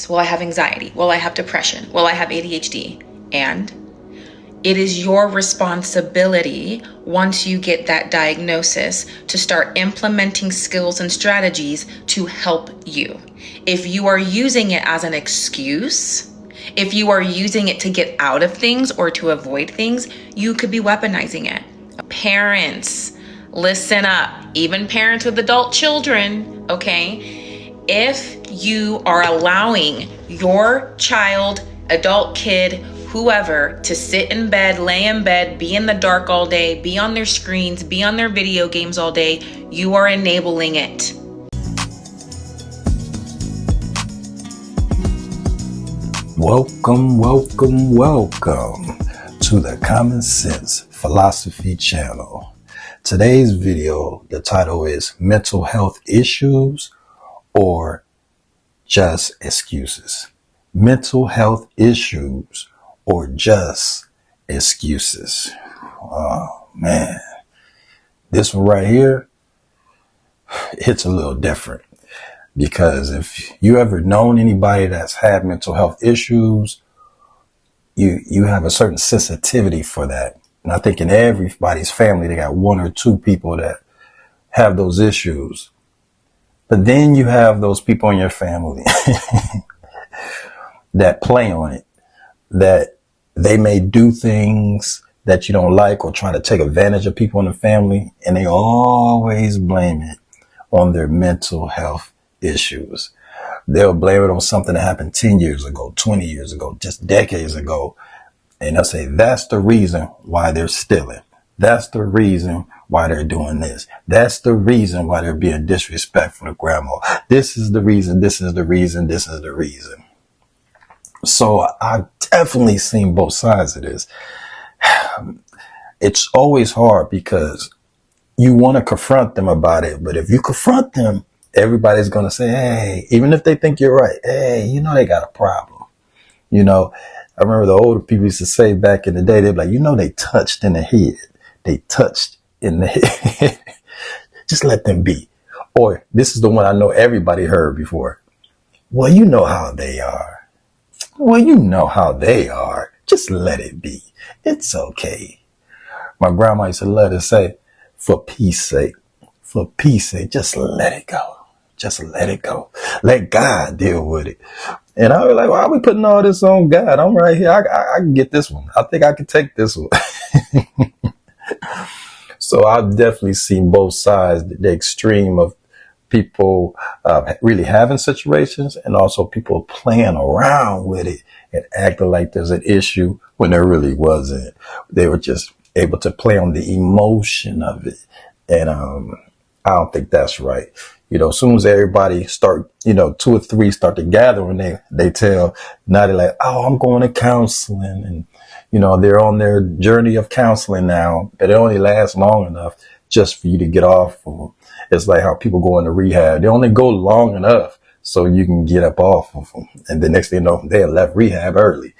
this? Well, I have anxiety. Well, I have depression. Well, I have ADHD. And it is your responsibility, once you get that diagnosis, to start implementing skills and strategies to help you. If you are using it as an excuse, if you are using it to get out of things or to avoid things, you could be weaponizing it. Parents, listen up. Even parents with adult children, okay? If you are allowing your child, adult kid, whoever, to sit in bed, lay in bed, be in the dark all day, be on their screens, be on their video games all day, you are enabling it. Welcome to the Common Sense Philosophy channel. Today's video, the title is Mental Health Issues or Just Excuses. Mental health issues or just excuses. Oh man, this one right here hits a little different, because if you ever known anybody that's had mental health issues, you have a certain sensitivity for that. And I think in everybody's family, they got one or two people that have those issues. But then you have those people in your family that play on it, that they may do things that you don't like or try to take advantage of people in the family, and they always blame it on their mental health issues. They'll blame it on something that happened 10 years ago, 20 years ago, just decades ago. And they'll say, that's the reason why they're stealing. That's the reason why they're doing this. That's the reason why they're being disrespectful to grandma. This is the reason, this is the reason, this is the reason. So I've definitely seen both sides of this. It's always hard because you want to confront them about it. But if you confront them, everybody's going to say, hey, even if they think you're right, hey, you know, they got a problem. You know, I remember the older people used to say back in the day, they'd be like, you know, they touched in the head. They touched in the head. Just let them be. Or this is the one I know everybody heard before. Well, you know how they are. Well, you know how they are. Just let it be. It's okay. My grandma used to let us say, for peace sake, just let it go. Just let it go. Let God deal with it. And I was like, why are we putting all this on God? I'm right here. I can get this one. I think I can take this one. So I've definitely seen both sides, the extreme of people really having situations, and also people playing around with it and acting like there's an issue when there really wasn't. They were just able to play on the emotion of it. And I don't think that's right. You know, as soon as everybody start, you know, 2 or 3 start to gather and they tell, now they're like, oh, I'm going to counseling. And, you know, they're on their journey of counseling now, but it only lasts long enough just for you to get off of them. It's like how people go into rehab. They only go long enough so you can get up off of them. And the next thing you know, they left rehab early.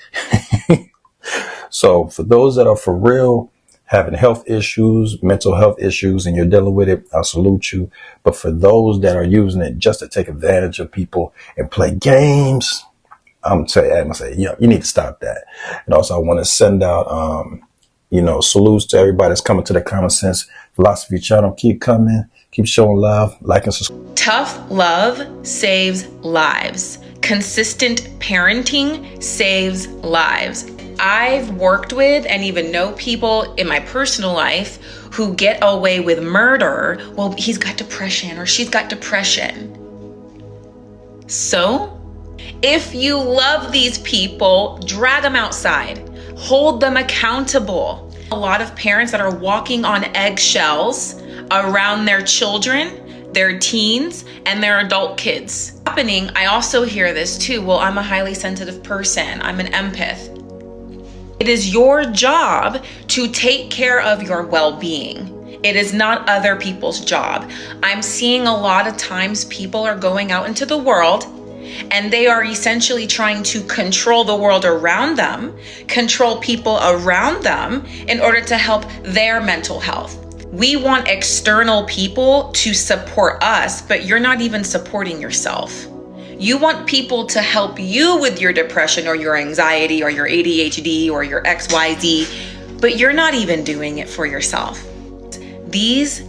So for those that are for real having health issues, mental health issues, and you're dealing with it, I salute you. But for those that are using it just to take advantage of people and play games, I'm gonna say, you need to stop that. And also I want to send out, salutes to everybody that's coming to the Common Sense Philosophy channel. Keep coming, keep showing love, like and subscribe. Tough love saves lives. Consistent parenting saves lives. I've worked with and even know people in my personal life who get away with murder. Well, he's got depression or she's got depression. So if you love these people, drag them outside, hold them accountable. A lot of parents that are walking on eggshells around their children, their teens, and their adult kids. Happening, I also hear this too. Well, I'm a highly sensitive person. I'm an empath. It is your job to take care of your well-being. It is not other people's job. I'm seeing a lot of times people are going out into the world and they are essentially trying to control the world around them, control people around them in order to help their mental health. We want external people to support us, but you're not even supporting yourself. You want people to help you with your depression or your anxiety or your ADHD or your XYZ, but you're not even doing it for yourself. These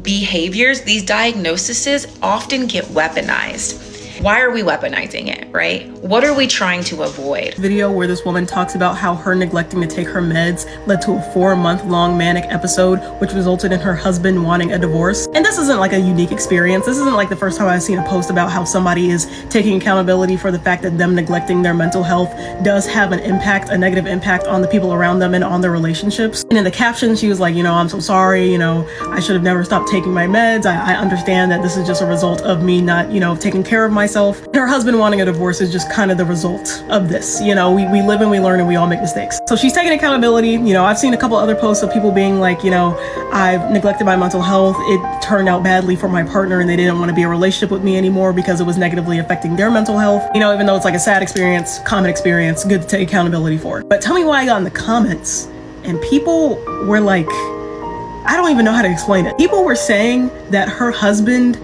behaviors, these diagnoses often get weaponized. Why are we weaponizing it, right? What are we trying to avoid? Video where this woman talks about how her neglecting to take her meds led to a 4-month-long manic episode, which resulted in her husband wanting a divorce. And this isn't like a unique experience. This isn't like the first time I've seen a post about how somebody is taking accountability for the fact that them neglecting their mental health does have an impact, a negative impact on the people around them and on their relationships. And in the caption, she was like, I'm so sorry, I should have never stopped taking my meds. I understand that this is just a result of me not, taking care of myself. Her husband wanting a divorce is just kind of the result of this. We live and we learn and we all make mistakes. So she's taking accountability. I've seen a couple other posts of people being like, I've neglected my mental health. It turned out badly for my partner and they didn't want to be in a relationship with me anymore because it was negatively affecting their mental health. Even though it's like a sad experience, common experience, good to take accountability for it. But tell me why I got in the comments and people were like, I don't even know how to explain it. People were saying that her husband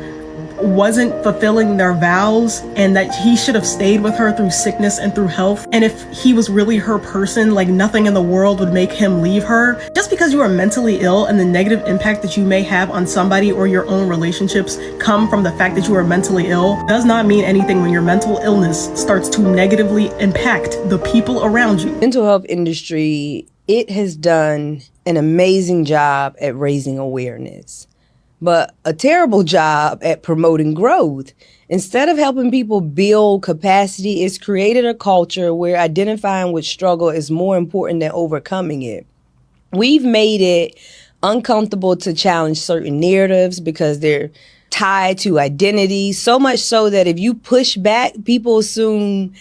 wasn't fulfilling their vows and that he should have stayed with her through sickness and through health. And if he was really her person, like nothing in the world would make him leave her. Just because you are mentally ill and the negative impact that you may have on somebody or your own relationships come from the fact that you are mentally ill does not mean anything when your mental illness starts to negatively impact the people around you. Mental health industry, it has done an amazing job at raising awareness, but a terrible job at promoting growth. Instead of helping people build capacity, it's created a culture where identifying with struggle is more important than overcoming it. We've made it uncomfortable to challenge certain narratives because they're tied to identity, so much so that if you push back, people assume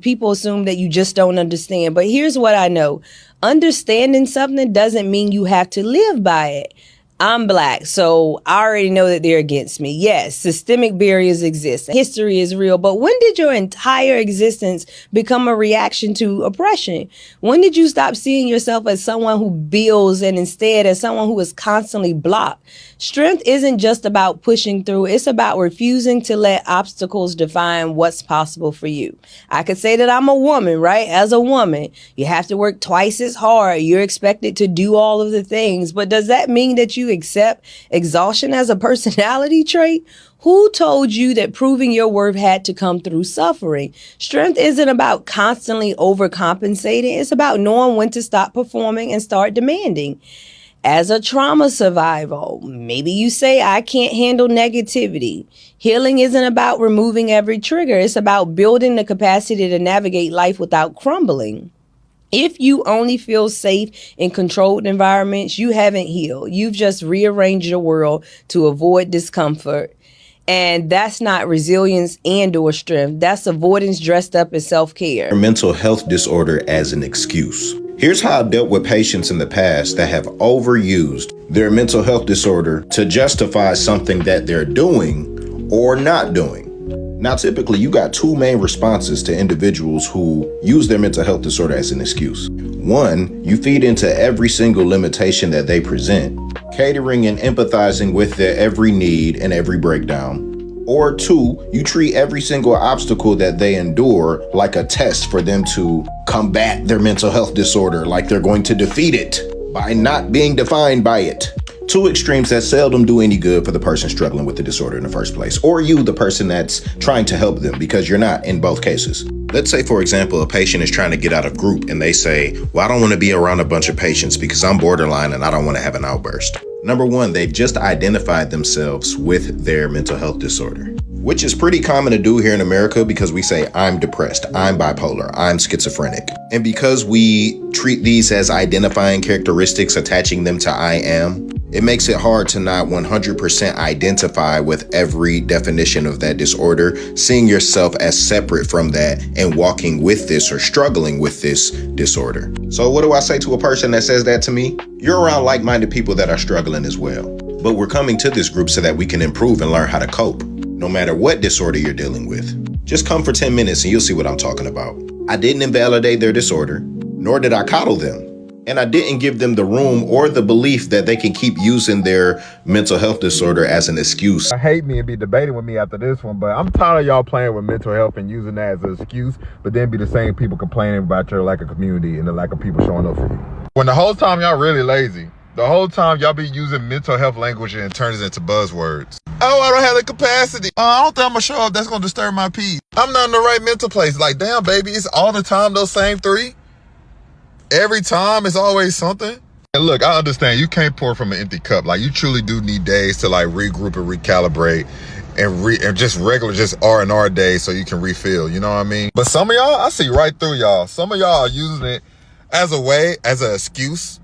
people assume that you just don't understand. But here's what I know. Understanding something doesn't mean you have to live by it. I'm Black, so I already know that they're against me. Yes, systemic barriers exist. History is real, but when did your entire existence become a reaction to oppression? When did you stop seeing yourself as someone who builds and instead as someone who is constantly blocked? Strength isn't just about pushing through. It's about refusing to let obstacles define what's possible for you. I could say that I'm a woman, right? As a woman, you have to work twice as hard. You're expected to do all of the things. But does that mean that you accept exhaustion as a personality trait? Who told you that proving your worth had to come through suffering? Strength isn't about constantly overcompensating. It's about knowing when to stop performing and start demanding. As a trauma survivor, maybe you say, I can't handle negativity. Healing isn't about removing every trigger. It's about building the capacity to navigate life without crumbling. If you only feel safe in controlled environments, you haven't healed. You've just rearranged your world to avoid discomfort. And that's not resilience and/or strength. That's avoidance dressed up as self-care. Mental health disorder as an excuse. Here's how I've dealt with patients in the past that have overused their mental health disorder to justify something that they're doing or not doing. Now, typically, you got two main responses to individuals who use their mental health disorder as an excuse. One, you feed into every single limitation that they present, catering and empathizing with their every need and every breakdown. Or two, you treat every single obstacle that they endure like a test for them to combat their mental health disorder, like they're going to defeat it by not being defined by it. Two extremes that seldom do any good for the person struggling with the disorder in the first place, or you, the person that's trying to help them, because you're not in both cases. Let's say, for example, a patient is trying to get out of group and they say, well, I don't want to be around a bunch of patients because I'm borderline and I don't want to have an outburst. Number one, they've just identified themselves with their mental health disorder, which is pretty common to do here in America because we say, I'm depressed, I'm bipolar, I'm schizophrenic. And because we treat these as identifying characteristics, attaching them to I am, it makes it hard to not 100% identify with every definition of that disorder, seeing yourself as separate from that and walking with this or struggling with this disorder. So what do I say to a person that says that to me? You're around like-minded people that are struggling as well. But we're coming to this group so that we can improve and learn how to cope, no matter what disorder you're dealing with. Just come for 10 minutes and you'll see what I'm talking about. I didn't invalidate their disorder, nor did I coddle them. And I didn't give them the room or the belief that they can keep using their mental health disorder as an excuse. I hate me and be debating with me after this one, but I'm tired of y'all playing with mental health and using that as an excuse, but then be the same people complaining about your lack of community and the lack of people showing up for you. When the whole time y'all really lazy. The whole time y'all be using mental health language and turns it into buzzwords. Oh, I don't have the capacity. Oh, I don't think I'm gonna show up. That's gonna disturb my peace. I'm not in the right mental place. Like, damn, baby, it's all the time those same three. Every time it's always something. And look, I understand you can't pour from an empty cup. Like, you truly do need days to like regroup and recalibrate and just regular, just R&R days so you can refill, you know what I mean? But some of y'all, I see right through y'all. Some of y'all are using it as a way, as an excuse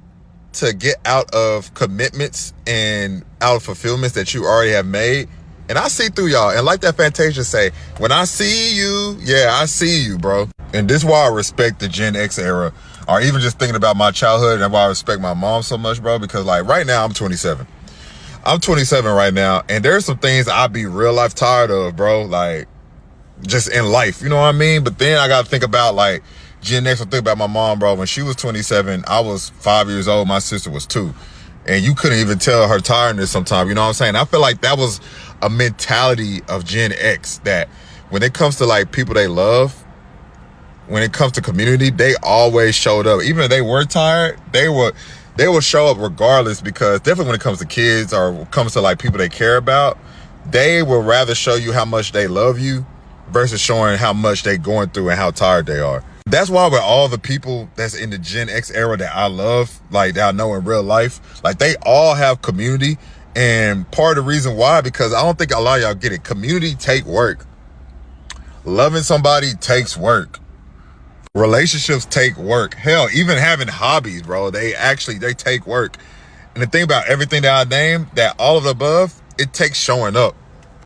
to get out of commitments and out of fulfillments that you already have made. And I see through y'all. And like that Fantasia say, when I see you, yeah, I see you, bro. And this is why I respect the Gen X era, or even just thinking about my childhood, and why I respect my mom so much, bro. Because like right now, I'm 27. I'm 27 right now, and there's some things I be real life tired of, bro. Like, just in life, you know what I mean? But then I gotta think about like Gen X. I think about my mom, bro. When she was 27, I was 5 years old. My sister was 2. And you couldn't even tell her tiredness sometimes, you know what I'm saying? I feel like that was a mentality of Gen X, that when it comes to like people they love, when it comes to community, they always showed up. Even if they were tired, they would show up regardless, because definitely when it comes to kids or when it comes to like people they care about, they would rather show you how much they love you versus showing how much they going through and how tired they are. That's why with all the people that's in the Gen X era that I love, like that I know in real life, like they all have community. And part of the reason why, because I don't think a lot of y'all get it. Community take work. Loving somebody takes work. Relationships take work. Hell, even having hobbies, bro, they take work. And the thing about everything that I named, that all of the above, it takes showing up.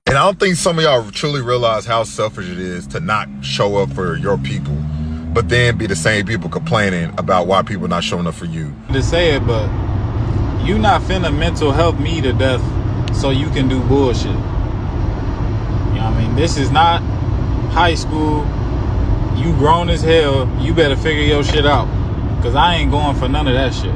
And I don't think some of y'all truly realize how selfish it is to not show up for your people, but then be the same people complaining about why people not showing up for you. To say it, but you not finna mental health me to death so you can do bullshit. You know what I mean? This is not high school. You grown as hell. You better figure your shit out, because I ain't going for none of that shit.